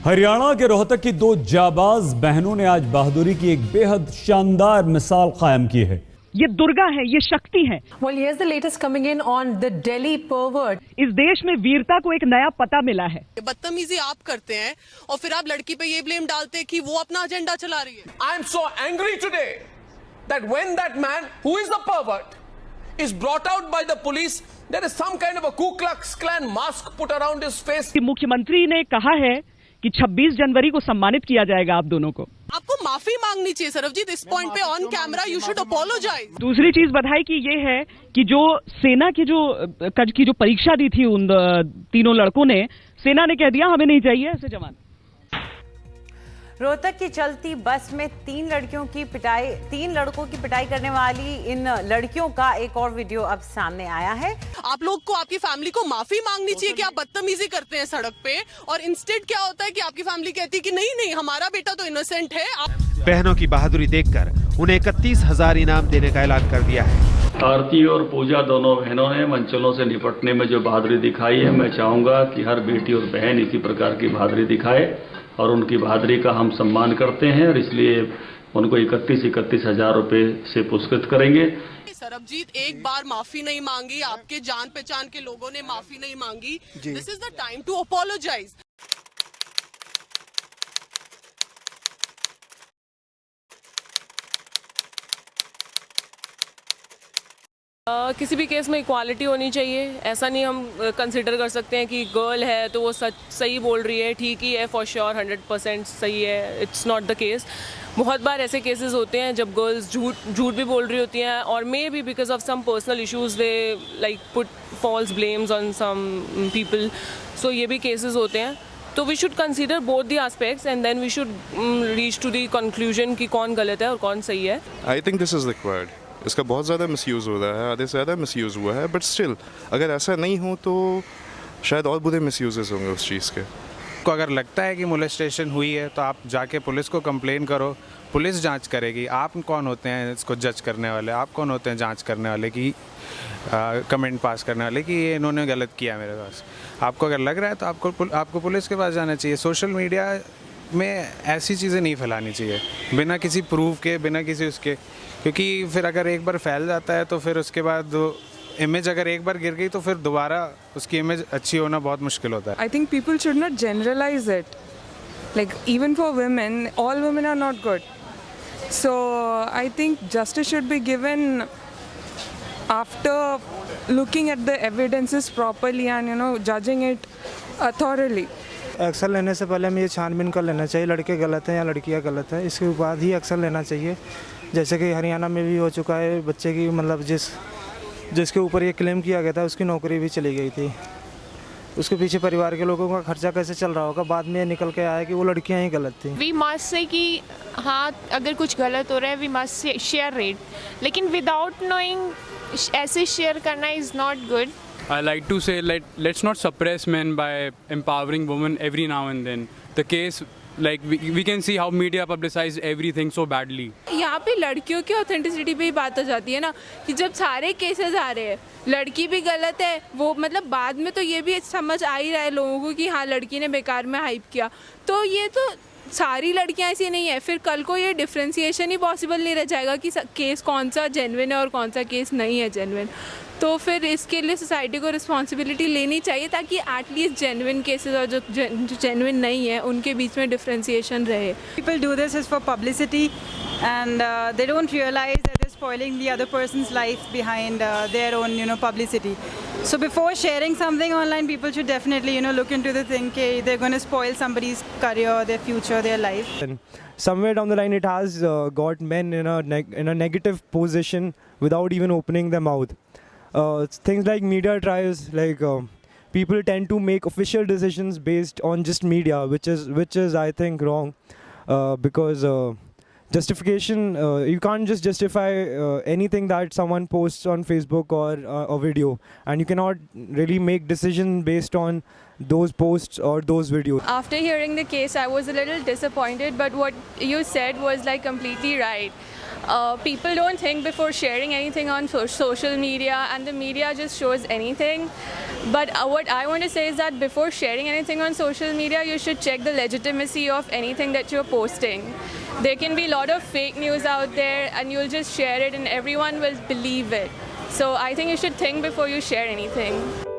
हरियाणा के रोहतक की दो जाबाज बहनों ने आज बहादुरी की एक बेहद शानदार मिसाल कायम की है। ये दुर्गा है, ये शक्ति है। Well, here's the latest coming in on the Delhi pervert. इस देश में वीरता को एक नया पता मिला है। बदतमीजी आप करते हैं और फिर आप लड़की पे ये ब्लेम डालते हैं कि वो अपना एजेंडा चला रही है। I am so angry today that when that man who is the pervert is brought out by the police, there is some kind of a Ku Klux Klan mask put around his face. मुख्यमंत्री ने कहा है कि 26 जनवरी को सम्मानित किया जाएगा आप दोनों को। आपको माफी मांगनी चाहिए सरबजीत, इस पॉइंट पे on camera you should apologise. दूसरी चीज बधाई की ये है कि जो सेना की जो परीक्षा दी थी उन तीनों लड़कों ने, सेना ने कह दिया हमें नहीं चाहिए ऐसे जवान। रोहतक की चलती बस में तीन लड़कों की पिटाई करने वाली इन लड़कियों का एक और वीडियो अब सामने आया है। आप लोग को आपकी फैमिली को माफी मांगनी चाहिए कि आप बदतमीजी करते हैं सड़क पे, और इंस्टेड क्या होता है कि आपकी फैमिली कहती है कि नहीं हमारा बेटा तो इनोसेंट है। बहनों की बहादुरी देखकर उन्हें 31,000 इनाम देने का ऐलान कर दिया है। आरती और पूजा दोनों बहनों ने मंचलों से निपटने में जो बहादुरी दिखाई है, मैं चाहूंगा कि हर बेटी और बहन इसी प्रकार की बहादुरी दिखाए और उनकी बहादुरी का हम सम्मान करते हैं और इसलिए उनको 31,000 रुपए से पुरस्कृत करेंगे। सरबजीत एक बार माफी नहीं मांगी, आपके जान पहचान के लोगों ने माफी नहीं मांगी। This is the time to apologise. किसी भी केस में इक्वालिटी होनी चाहिए। ऐसा नहीं हम कंसिडर कर सकते हैं कि गर्ल है तो वो सही बोल रही है, ठीक ही है, फॉर श्योर 100% सही है। It's not the case. बहुत बार ऐसे केसेस होते हैं जब गर्ल्स झूठ भी बोल रही होती हैं और may be because of some personal issues they like put false blames on some people. So ये भी केसेस होते हैं। तो we should consider both the aspects and then we should reach to the conclusion कि कौन गलत है और कौन सही है। I think this is required. इसका बहुत ज़्यादा मिसयूज़ हो रहा है, आधे से ज़्यादा मिसयूज़ हुआ है, बट स्टिल अगर ऐसा नहीं हो तो शायद और बुरे मिसयूजेस होंगे उस चीज़ के। को अगर लगता है कि मोलेस्टेशन हुई है तो आप जाके पुलिस को कंप्लेन करो, पुलिस जांच करेगी। आप कौन होते हैं इसको जज करने वाले? आप कौन होते हैं जांच करने वाले कि कमेंट पास करने वाले कि ये इन्होंने गलत किया मेरे पास? आपको अगर लग रहा है तो आपको पुलिस के पास जाना चाहिए। सोशल मीडिया में ऐसी चीज़ें नहीं फैलानी चाहिए बिना किसी प्रूफ के, बिना किसी उसके, क्योंकि फिर अगर एक बार फैल जाता है तो फिर उसके बाद इमेज अगर एक बार गिर गई तो फिर दोबारा उसकी इमेज अच्छी होना बहुत मुश्किल होता है। I think people should not generalise it, like even for women, all women are not good. So I think justice should be given after looking at the evidences properly and judging it thoroughly. Action लेने से पहले हमें ये छानबीन कर लेना चाहिए लड़के गलत हैं या लड़कियां गलत हैं, इसके बाद ही एक्शन लेना चाहिए। जैसे कि हरियाणा में भी हो चुका है, बच्चे की मतलब जिसके ऊपर ये क्लेम किया गया था उसकी नौकरी भी चली गई थी। उसके पीछे परिवार के लोगों का खर्चा कैसे चल रहा होगा, बाद में निकल के आया कि वो लड़कियां ही गलत थी। वी मस्ट से कि हाँ अगर कुछ गलत हो रहा है वी मस्ट शेयर इट, लेकिन विदाउट नोइंग ऐसे शेयर करना is not good. I like to say let's not suppress men by empowering women every now and then. The case like we can see how media publicized everything so badly. यहाँ पे लड़कियों की authenticity पे ही बात हो जाती है ना कि जब सारे केसेस आ रहे हैं लड़की भी गलत है, वो मतलब बाद में तो ये भी समझ आ ही रहा है लोगों को कि हाँ लड़की ने बेकार में हाइप किया, तो ये तो सारी लड़कियां ऐसी नहीं है। फिर कल को ये डिफ्रेंसिएशन ही पॉसिबल नहीं रह जाएगा कि केस कौन सा जेन्युइन है और कौन सा केस नहीं है जेन्युइन। तो फिर इसके लिए सोसाइटी को रिस्पॉन्सिबिलिटी लेनी चाहिए ताकि एटलीस्ट जेन्युइन केसेस और जो जेन्युइन नहीं है उनके बीच में डिफ्रेंसिएशन रहे। People do this is for publicity and they don't realise that they are spoiling the other person's life behind their own publicity. So before sharing something online, people should definitely look into the thing that they're going to spoil somebody's career, their future, their life. And somewhere down the line it has got men in a negative position without even opening their mouth. Things like media trials, like people tend to make official decisions based on just media, which is I think wrong, because justification, you can't just justify anything that someone posts on Facebook or a video, and you cannot really make decisions based on those posts or those videos. After hearing the case I was a little disappointed, but what you said was like completely right. People don't think before sharing anything on social media, and the media just shows anything. But what I want to say is that before sharing anything on social media, you should check the legitimacy of anything that you're posting. There can be a lot of fake news out there, and you'll just share it and everyone will believe it. So I think you should think before you share anything.